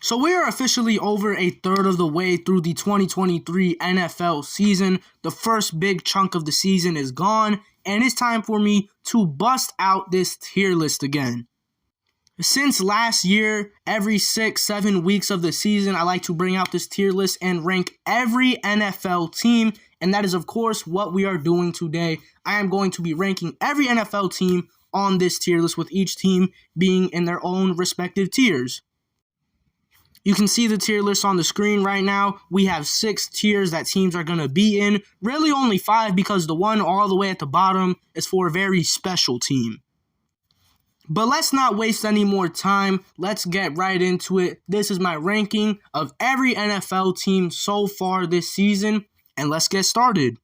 So we are officially over a third of the way through the 2023 NFL season. The first big chunk of the season is gone, and it's time for me to bust out this tier list again. Since last year, every 6-7 weeks of the season, I like to bring out this tier list and rank every NFL team, and that is, of course, what we are doing today. I am going to be ranking every NFL team on this tier list, with each team being in their own respective tiers. You can see the tier list on the screen right now. We have 6 tiers that teams are going to be in. Really only 5, because the one all the way at the bottom is for a very special team. But let's not waste any more time. Let's get right into it. This is my ranking of every NFL team so far this season, and let's get started.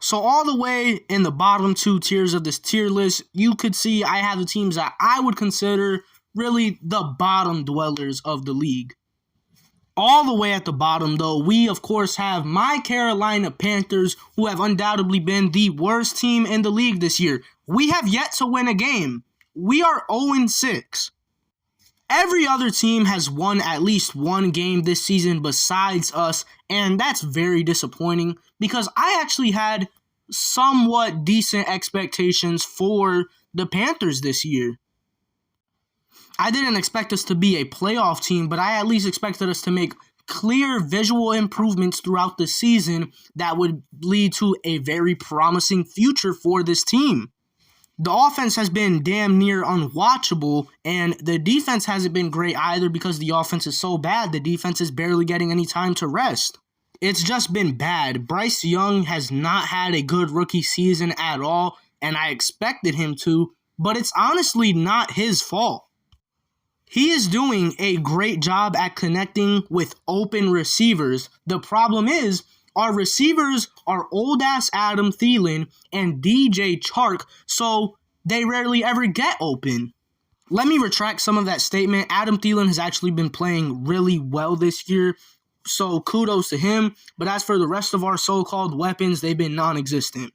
So all the way in the bottom 2 tiers of this tier list, you could see I have the teams that I would consider really the bottom dwellers of the league. All the way at the bottom, though, we of course have my Carolina Panthers, who have undoubtedly been the worst team in the league this year. We have yet to win a game. We are 0-6. Every other team has won at least one game this season besides us, and that's very disappointing because I actually had somewhat decent expectations for the Panthers this year. I didn't expect us to be a playoff team, but I at least expected us to make clear visual improvements throughout the season that would lead to a very promising future for this team. The offense has been damn near unwatchable, and the defense hasn't been great either because the offense is so bad, the defense is barely getting any time to rest. It's just been bad. Bryce Young has not had a good rookie season at all, and I expected him to, but it's honestly not his fault. He is doing a great job at connecting with open receivers. The problem is, our receivers are old-ass Adam Thielen and DJ Chark, so they rarely ever get open. Let me retract some of that statement. Adam Thielen has actually been playing really well this year, so kudos to him. But as for the rest of our so-called weapons, they've been non-existent.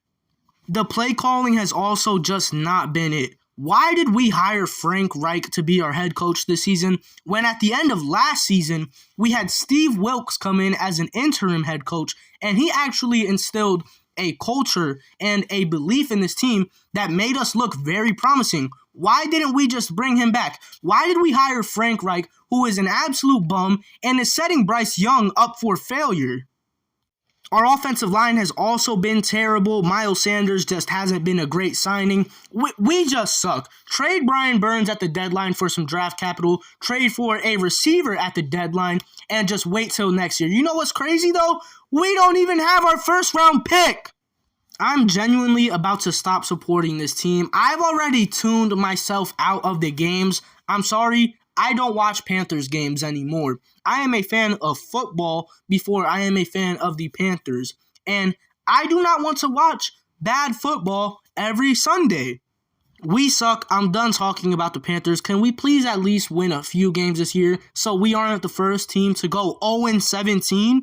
The play calling has also just not been it. Why did we hire Frank Reich to be our head coach this season when at the end of last season, we had Steve Wilks come in as an interim head coach, and he actually instilled a culture and a belief in this team that made us look very promising? Why didn't we just bring him back? Why did we hire Frank Reich, who is an absolute bum and is setting Bryce Young up for failure? Our offensive line has also been terrible. Miles Sanders just hasn't been a great signing. We just suck. Trade Brian Burns at the deadline for some draft capital. Trade for a receiver at the deadline. And just wait till next year. You know what's crazy, though? We don't even have our first-round pick. I'm genuinely about to stop supporting this team. I've already tuned myself out of the games. I'm sorry. I don't watch Panthers games anymore. I am a fan of football before I am a fan of the Panthers. And I do not want to watch bad football every Sunday. We suck. I'm done talking about the Panthers. Can we please at least win a few games this year so we aren't the first team to go 0-17?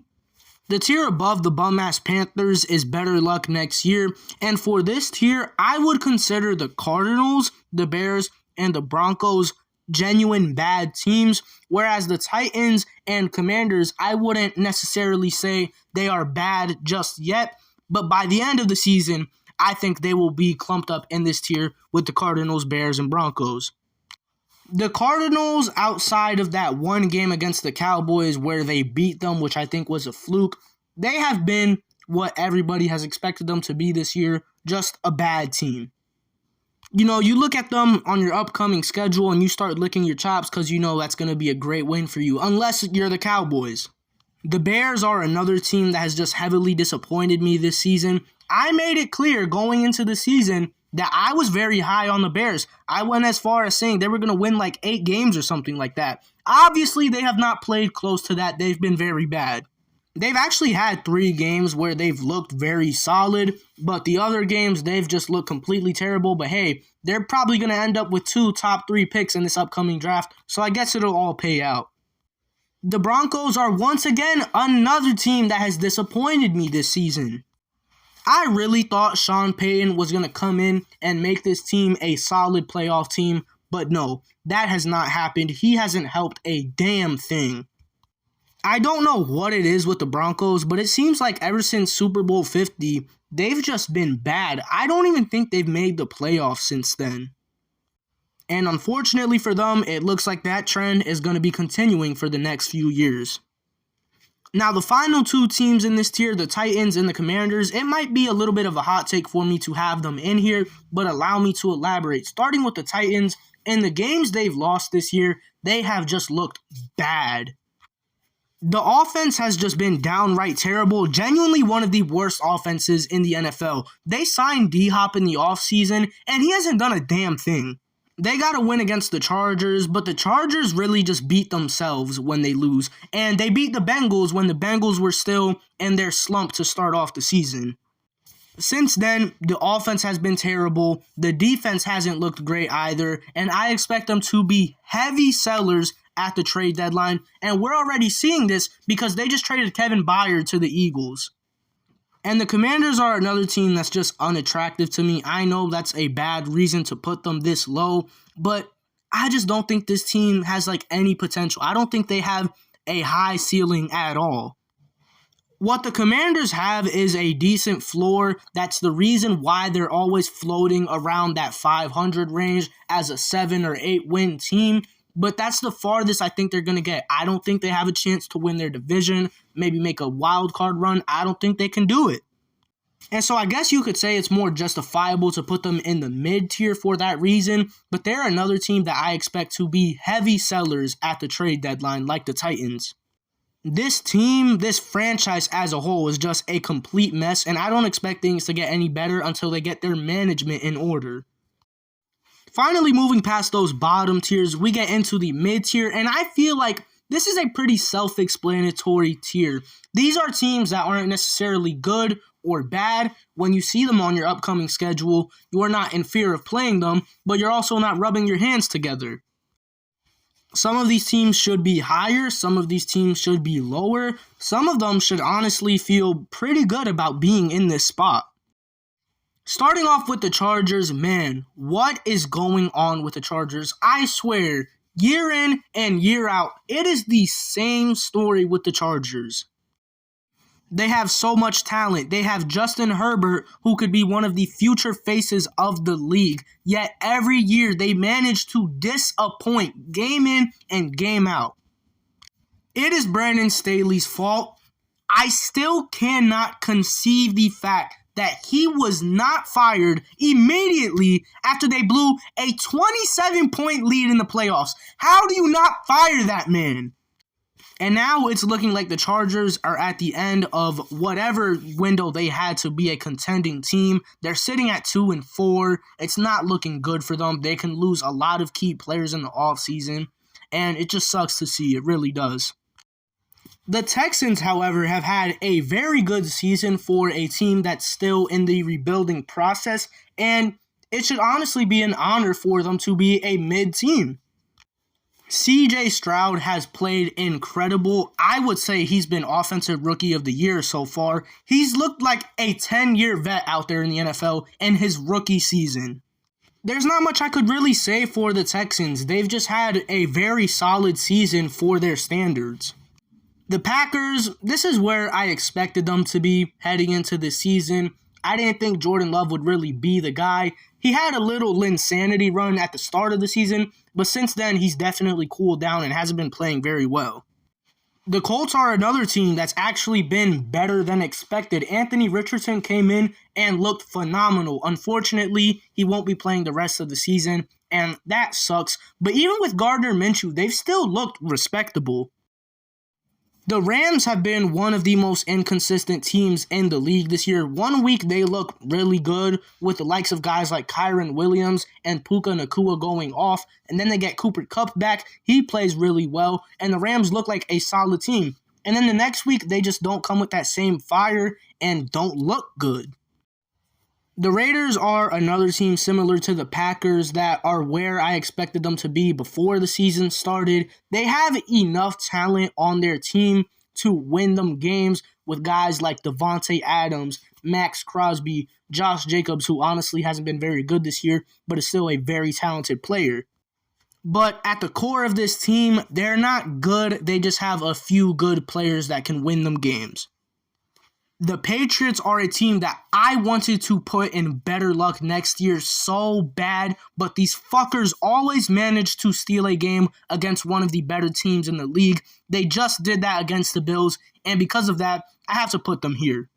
The tier above the bum-ass Panthers is better luck next year. And for this tier, I would consider the Cardinals, the Bears, and the Broncos genuine bad teams, whereas the Titans and Commanders, I wouldn't necessarily say they are bad just yet, but by the end of the season, I think they will be clumped up in this tier with the Cardinals, Bears, and Broncos. The Cardinals, outside of that one game against the Cowboys where they beat them, which I think was a fluke, they have been what everybody has expected them to be this year, just a bad team. You know, you look at them on your upcoming schedule and you start licking your chops because you know that's going to be a great win for you, unless you're the Cowboys. The Bears are another team that has just heavily disappointed me this season. I made it clear going into the season that I was very high on the Bears. I went as far as saying they were going to win like 8 games or something like that. Obviously, they have not played close to that. They've been very bad. They've actually had 3 games where they've looked very solid, but the other games, they've just looked completely terrible. But hey, they're probably going to end up with 2 top 3 picks in this upcoming draft, so I guess it'll all pay out. The Broncos are once again another team that has disappointed me this season. I really thought Sean Payton was going to come in and make this team a solid playoff team, But no, that has not happened. He hasn't helped a damn thing. I don't know what it is with the Broncos, but it seems like ever since Super Bowl 50, they've just been bad. I don't even think they've made the playoffs since then. And unfortunately for them, it looks like that trend is going to be continuing for the next few years. Now, the final two teams in this tier, the Titans and the Commanders, it might be a little bit of a hot take for me to have them in here, but allow me to elaborate. Starting with the Titans, in the games they've lost this year, they have just looked bad. The offense has just been downright terrible, genuinely one of the worst offenses in the NFL. They signed D-Hop in the offseason, and he hasn't done a damn thing. They got a win against the Chargers, but the Chargers really just beat themselves when they lose. And they beat the Bengals when the Bengals were still in their slump to start off the season. Since then, the offense has been terrible. The defense hasn't looked great either. And I expect them to be heavy sellers at the trade deadline. And we're already seeing this because they just traded Kevin Byard to the Eagles. And the Commanders are another team that's just unattractive to me. I know that's a bad reason to put them this low, but I just don't think this team has any potential. I don't think they have a high ceiling at all. What the Commanders have is a decent floor. That's the reason why they're always floating around that 500 range as a 7 or 8 win team. But that's the farthest I think they're going to get. I don't think they have a chance to win their division, maybe make a wild card run. I don't think they can do it. And so I guess you could say it's more justifiable to put them in the mid-tier for that reason, but they're another team that I expect to be heavy sellers at the trade deadline like the Titans. This team, this franchise as a whole is just a complete mess, and I don't expect things to get any better until they get their management in order. Finally, moving past those bottom tiers, we get into the mid-tier, and I feel like this is a pretty self-explanatory tier. These are teams that aren't necessarily good or bad. When you see them on your upcoming schedule, you are not in fear of playing them, but you're also not rubbing your hands together. Some of these teams should be higher, some of these teams should be lower, some of them should honestly feel pretty good about being in this spot. Starting off with the Chargers, man, what is going on with the Chargers? I swear, year in and year out, it is the same story with the Chargers. They have so much talent. They have Justin Herbert, who could be one of the future faces of the league. Yet every year they manage to disappoint game in and game out. It is Brandon Staley's fault. I still cannot conceive the fact that he was not fired immediately after they blew a 27-point lead in the playoffs. How do you not fire that man? And now it's looking like the Chargers are at the end of whatever window they had to be a contending team. They're sitting at 2-4. It's not looking good for them. They can lose a lot of key players in the offseason, and it just sucks to see. It really does. The Texans, however, have had a very good season for a team that's still in the rebuilding process, and it should honestly be an honor for them to be a mid-team. CJ Stroud has played incredible. I would say he's been Offensive Rookie of the Year so far. He's looked like a 10-year vet out there in the NFL in his rookie season. There's not much I could really say for the Texans. They've just had a very solid season for their standards. The Packers, this is where I expected them to be heading into this season. I didn't think Jordan Love would really be the guy. He had a little Linsanity run at the start of the season, but since then he's definitely cooled down and hasn't been playing very well. The Colts are another team that's actually been better than expected. Anthony Richardson came in and looked phenomenal. Unfortunately, he won't be playing the rest of the season, and that sucks. But even with Gardner Minshew, they've still looked respectable. The Rams have been one of the most inconsistent teams in the league this year. One week they look really good with the likes of guys like Kyron Williams and Puka Nacua going off, and then they get Cooper Kupp back. He plays really well, and the Rams look like a solid team. And then the next week they just don't come with that same fire and don't look good. The Raiders are another team similar to the Packers that are where I expected them to be before the season started. They have enough talent on their team to win them games with guys like Devontae Adams, Max Crosby, Josh Jacobs, who honestly hasn't been very good this year, but is still a very talented player. But at the core of this team, they're not good. They just have a few good players that can win them games. The Patriots are a team that I wanted to put in better luck next year so bad, but these fuckers always manage to steal a game against one of the better teams in the league. They just did that against the Bills, and because of that, I have to put them here.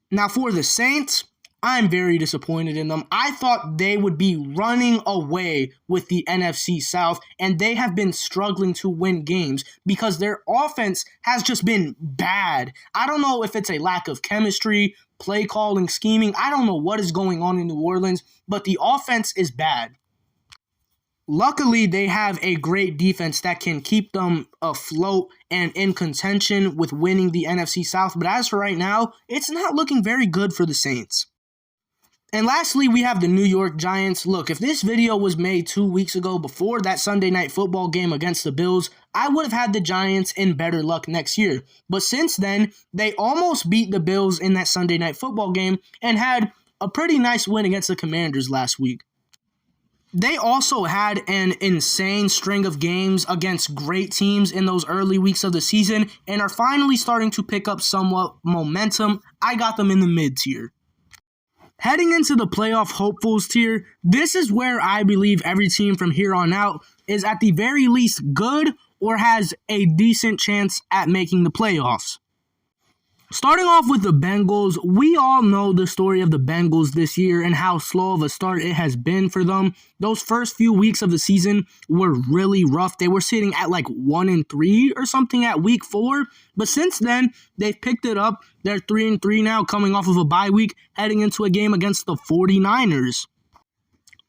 Now for the Saints, I'm very disappointed in them. I thought they would be running away with the NFC South, and they have been struggling to win games because their offense has just been bad. I don't know if it's a lack of chemistry, play calling, scheming. I don't know what is going on in New Orleans, but the offense is bad. Luckily, they have a great defense that can keep them afloat and in contention with winning the NFC South, but as for right now, it's not looking very good for the Saints. And lastly, we have the New York Giants. Look, if this video was made 2 weeks ago before that Sunday night football game against the Bills, I would have had the Giants in better luck next year. But since then, they almost beat the Bills in that Sunday night football game and had a pretty nice win against the Commanders last week. They also had an insane string of games against great teams in those early weeks of the season and are finally starting to pick up somewhat momentum. I got them in the mid-tier. Heading into the playoff hopefuls tier, this is where I believe every team from here on out is at the very least good or has a decent chance at making the playoffs. Starting off with the Bengals, we all know the story of the Bengals this year and how slow of a start it has been for them. Those first few weeks of the season were really rough. They were sitting at like 1-3 or something at week 4. But since then, they've picked it up. They're 3-3 now, coming off of a bye week, heading into a game against the 49ers.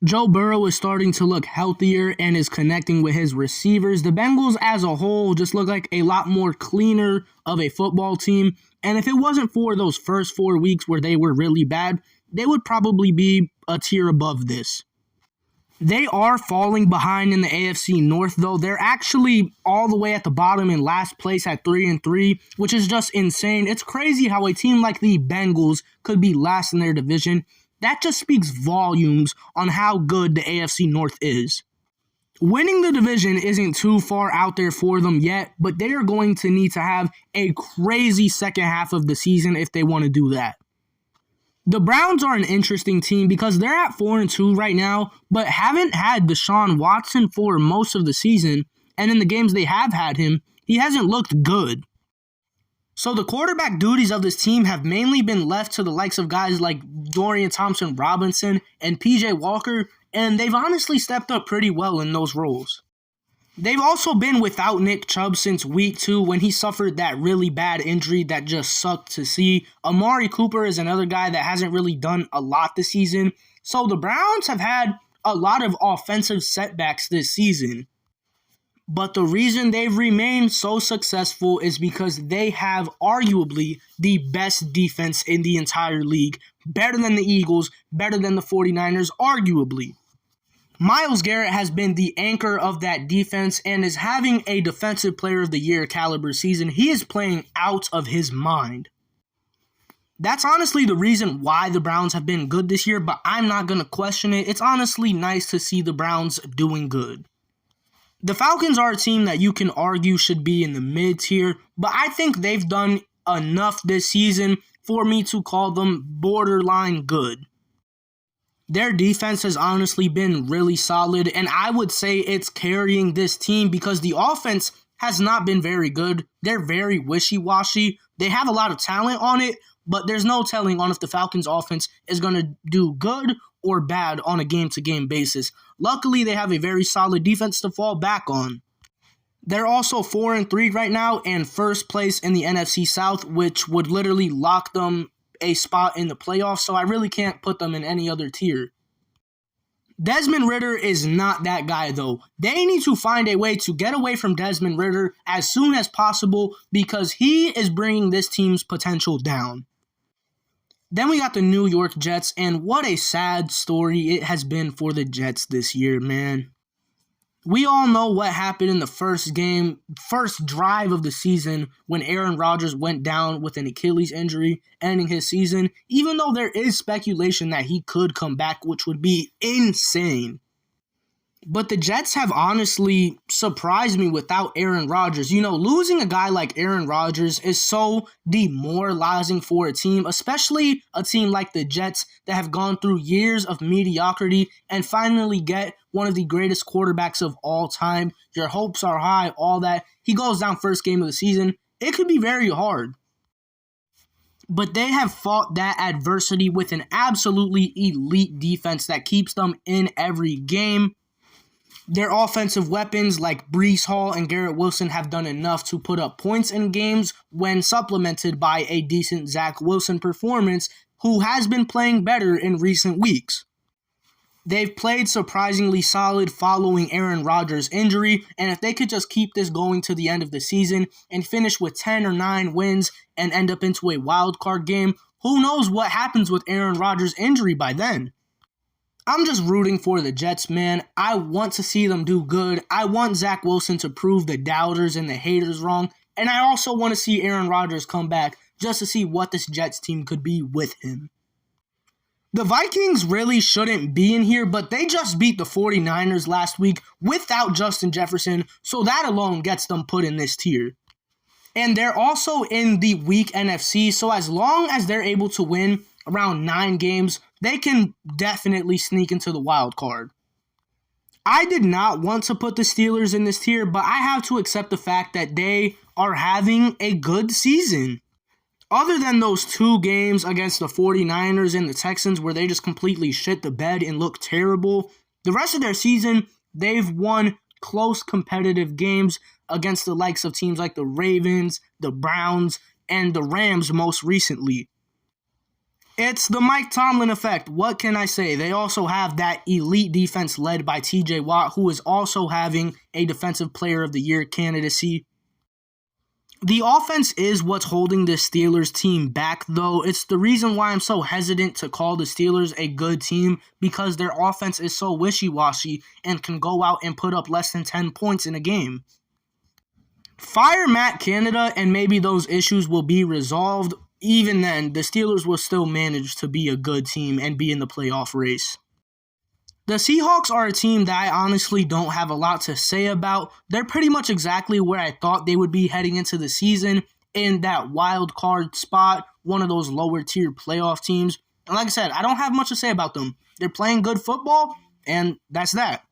Joe Burrow is starting to look healthier and is connecting with his receivers. The Bengals as a whole just look like a lot more cleaner of a football team. And if it wasn't for those first 4 weeks where they were really bad, they would probably be a tier above this. They are falling behind in the AFC North, though. They're actually all the way at the bottom in last place at 3-3, which is just insane. It's crazy how a team like the Bengals could be last in their division. That just speaks volumes on how good the AFC North is. Winning the division isn't too far out there for them yet, but they are going to need to have a crazy second half of the season if they want to do that. The Browns are an interesting team because they're at 4-2 right now, but haven't had Deshaun Watson for most of the season, and in the games they have had him, he hasn't looked good. So the quarterback duties of this team have mainly been left to the likes of guys like Dorian Thompson-Robinson and PJ Walker, and they've honestly stepped up pretty well in those roles. They've also been without Nick Chubb since week 2 when he suffered that really bad injury that just sucked to see. Amari Cooper is another guy that hasn't really done a lot this season. So the Browns have had a lot of offensive setbacks this season. But the reason they've remained so successful is because they have arguably the best defense in the entire league. Better than the Eagles, better than the 49ers, arguably. Myles Garrett has been the anchor of that defense and is having a Defensive Player of the Year caliber season. He is playing out of his mind. That's honestly the reason why the Browns have been good this year, but I'm not going to question it. It's honestly nice to see the Browns doing good. The Falcons are a team that you can argue should be in the mid-tier, but I think they've done enough this season for me to call them borderline good. Their defense has honestly been really solid, and I would say it's carrying this team because the offense has not been very good. They're very wishy-washy. They have a lot of talent on it, but there's no telling on if the Falcons offense is going to do good or bad on a game-to-game basis. Luckily, they have a very solid defense to fall back on. They're also 4-3 right now and first place in the NFC South, which would literally lock them a spot in the playoffs, so I really can't put them in any other tier. Desmond Ridder is not that guy, though. They need to find a way to get away from Desmond Ridder as soon as possible because he is bringing this team's potential down. Then we got the New York Jets, and what a sad story it has been for the Jets this year, man. We all know what happened in the first drive of the season when Aaron Rodgers went down with an Achilles injury, ending his season, even though there is speculation that he could come back, which would be insane. But the Jets have honestly surprised me without Aaron Rodgers. Losing a guy like Aaron Rodgers is so demoralizing for a team, especially a team like the Jets that have gone through years of mediocrity and finally get one of the greatest quarterbacks of all time. Your hopes are high, all that. He goes down first game of the season. It could be very hard. But they have fought that adversity with an absolutely elite defense that keeps them in every game. Their offensive weapons like Breece Hall and Garrett Wilson have done enough to put up points in games when supplemented by a decent Zach Wilson performance, who has been playing better in recent weeks. They've played surprisingly solid following Aaron Rodgers' injury, and if they could just keep this going to the end of the season and finish with 10 or 9 wins and end up into a wild card game, who knows what happens with Aaron Rodgers' injury by then. I'm just rooting for the Jets, man. I want to see them do good. I want Zach Wilson to prove the doubters and the haters wrong. And I also want to see Aaron Rodgers come back just to see what this Jets team could be with him. The Vikings really shouldn't be in here, but they just beat the 49ers last week without Justin Jefferson, so that alone gets them put in this tier. And they're also in the weak NFC, so as long as they're able to win around 9 games, they can definitely sneak into the wild card. I did not want to put the Steelers in this tier, but I have to accept the fact that they are having a good season. Other than those 2 games against the 49ers and the Texans where they just completely shit the bed and look terrible, the rest of their season, they've won close competitive games against the likes of teams like the Ravens, the Browns, and the Rams most recently. It's the Mike Tomlin effect. What can I say? They also have that elite defense led by TJ Watt, who is also having a Defensive Player of the Year candidacy. The offense is what's holding this Steelers team back, though. It's the reason why I'm so hesitant to call the Steelers a good team, because their offense is so wishy-washy and can go out and put up less than 10 points in a game. Fire Matt Canada and maybe those issues will be resolved. Even then, the Steelers will still manage to be a good team and be in the playoff race. The Seahawks are a team that I honestly don't have a lot to say about. They're pretty much exactly where I thought they would be heading into the season, in that wild card spot, one of those lower tier playoff teams. And like I said, I don't have much to say about them. They're playing good football, and that's that.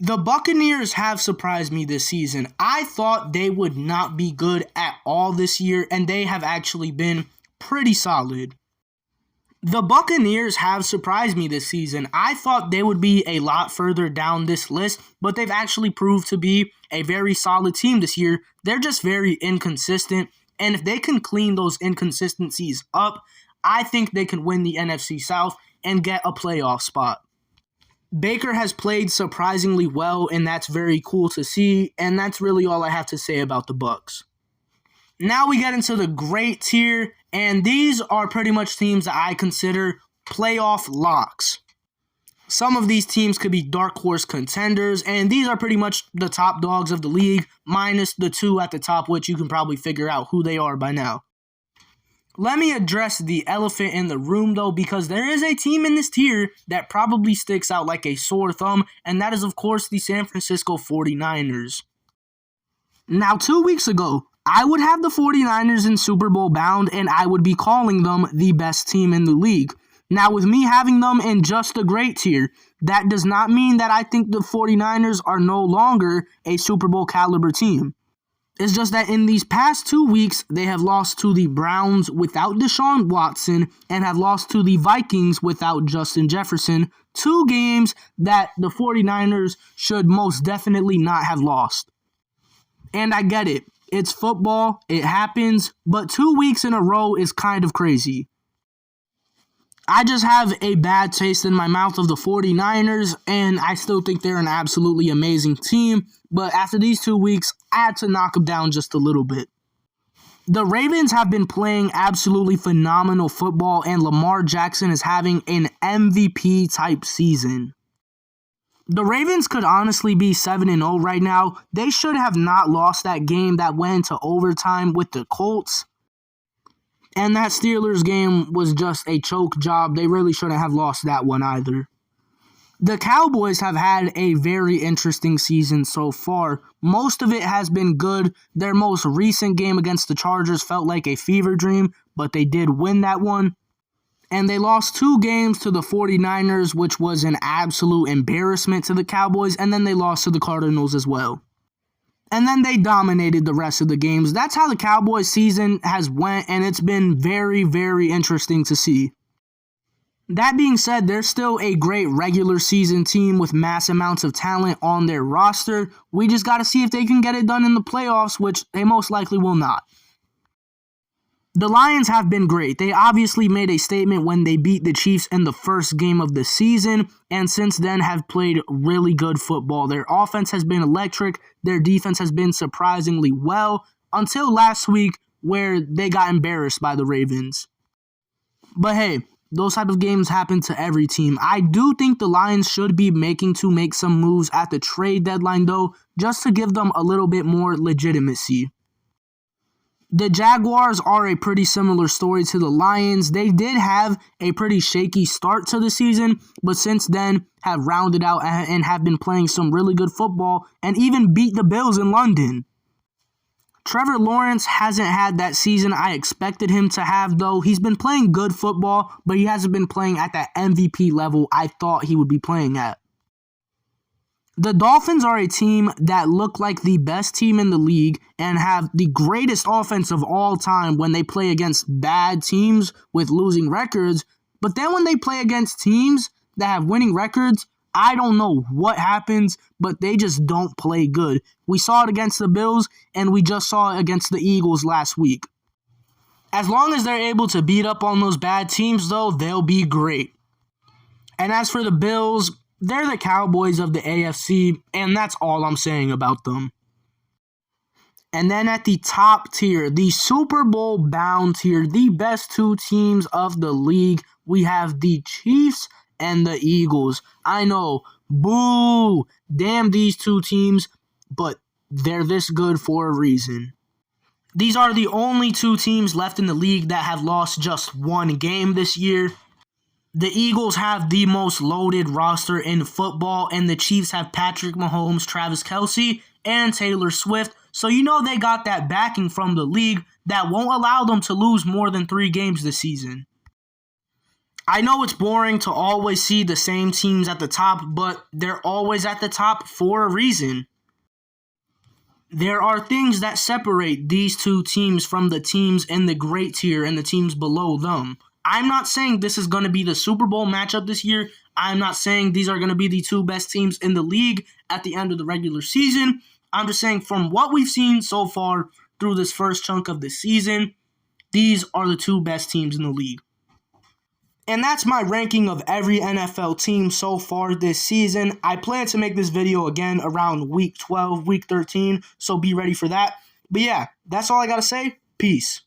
The Buccaneers have surprised me this season. I thought they would not be good at all this year, and they have actually been pretty solid. The Buccaneers have surprised me this season. I thought they would be a lot further down this list, but they've actually proved to be a very solid team this year. They're just very inconsistent, and if they can clean those inconsistencies up, I think they can win the NFC South and get a playoff spot. Baker has played surprisingly well, and that's very cool to see, and that's really all I have to say about the Bucs. Now we get into the great tier, and these are pretty much teams that I consider playoff locks. Some of these teams could be dark horse contenders, and these are pretty much the top dogs of the league, minus the 2 at the top, which you can probably figure out who they are by now. Let me address the elephant in the room, though, because there is a team in this tier that probably sticks out like a sore thumb, and that is, of course, the San Francisco 49ers. Now, 2 weeks ago, I would have the 49ers in Super Bowl bound, and I would be calling them the best team in the league. Now, with me having them in just the great tier, that does not mean that I think the 49ers are no longer a Super Bowl caliber team. It's just that in these past 2 weeks, they have lost to the Browns without Deshaun Watson and have lost to the Vikings without Justin Jefferson. 2 games that the 49ers should most definitely not have lost. And I get it. It's football. It happens. But 2 weeks in a row is kind of crazy. I just have a bad taste in my mouth of the 49ers, and I still think they're an absolutely amazing team. But after these 2 weeks, I had to knock them down just a little bit. The Ravens have been playing absolutely phenomenal football, and Lamar Jackson is having an MVP-type season. The Ravens could honestly be 7-0 right now. They should have not lost that game that went into overtime with the Colts. And that Steelers game was just a choke job. They really shouldn't have lost that one either. The Cowboys have had a very interesting season so far. Most of it has been good. Their most recent game against the Chargers felt like a fever dream, but they did win that one. And they lost 2 games to the 49ers, which was an absolute embarrassment to the Cowboys, and then they lost to the Cardinals as well. And then they dominated the rest of the games. That's how the Cowboys season has went, and it's been very, very interesting to see. That being said, they're still a great regular season team with mass amounts of talent on their roster. We just got to see if they can get it done in the playoffs, which they most likely will not. The Lions have been great. They obviously made a statement when they beat the Chiefs in the first game of the season, and since then have played really good football. Their offense has been electric. Their defense has been surprisingly well, until last week where they got embarrassed by the Ravens. But hey, those type of games happen to every team. I do think the Lions should be making some moves at the trade deadline, though, just to give them a little bit more legitimacy. The Jaguars are a pretty similar story to the Lions. They did have a pretty shaky start to the season, but since then have rounded out and have been playing some really good football and even beat the Bills in London. Trevor Lawrence hasn't had that season I expected him to have, though. He's been playing good football, but he hasn't been playing at that MVP level I thought he would be playing at. The Dolphins are a team that look like the best team in the league and have the greatest offense of all time when they play against bad teams with losing records. But then when they play against teams that have winning records, I don't know what happens, but they just don't play good. We saw it against the Bills, and we just saw it against the Eagles last week. As long as they're able to beat up on those bad teams, though, they'll be great. And as for the Bills, they're the Cowboys of the AFC, and that's all I'm saying about them. And then at the top tier, the Super Bowl bound tier, the best 2 teams of the league, we have the Chiefs and the Eagles. I know, boo, damn these 2 teams, but they're this good for a reason. These are the only 2 teams left in the league that have lost just 1 game this year. The Eagles have the most loaded roster in football, and the Chiefs have Patrick Mahomes, Travis Kelce, and Taylor Swift. So you know they got that backing from the league that won't allow them to lose more than 3 games this season. I know it's boring to always see the same teams at the top, but they're always at the top for a reason. There are things that separate these 2 teams from the teams in the great tier and the teams below them. I'm not saying this is going to be the Super Bowl matchup this year. I'm not saying these are going to be the 2 best teams in the league at the end of the regular season. I'm just saying from what we've seen so far through this first chunk of the season, these are the 2 best teams in the league. And that's my ranking of every NFL team so far this season. I plan to make this video again around week 12, week 13, so be ready for that. But yeah, that's all I got to say. Peace.